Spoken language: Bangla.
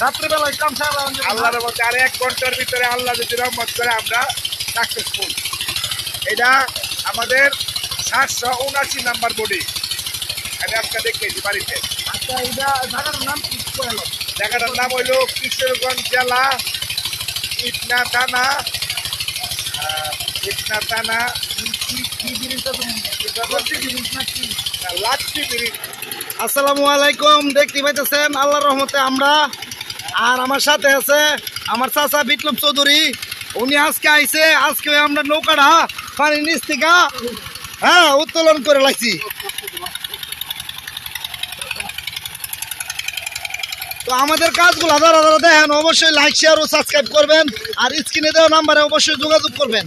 রাত্রিবেলায় কাম সারা আল্লাহর রহমতে আর 1 ঘন্টার ভিতরে আল্লাহ যদি রহমত করে আমরা সাকসেসফুল। এটা আমাদের 779 নাম্বার বডি। আমি আপনাকে দেখেছি বাড়িতে। আচ্ছা এটা জায়গাটার নাম কি বললো? জায়গাটার নাম হইল কিশোরগঞ্জ জেলা ইটনা থানা। আসসালামু আলাইকুম, দেখতে পাইতেছেন আল্লাহর রহমতে আমরা আর আমার সাথে আছে আমার চাচা বিপ্লব চৌধুরী। উনি আজকে আইছে, আজকে আমরা নৌকাটা পানির নিচ থেকে উত্তোলন করে লাগছি। তো আমাদের কাজগুলো যারা যারা দেখেন অবশ্যই লাইক শেয়ার ও সাবস্ক্রাইব করবেন আর স্ক্রিনে দেওয়া নাম্বারে অবশ্যই যোগাযোগ করবেন।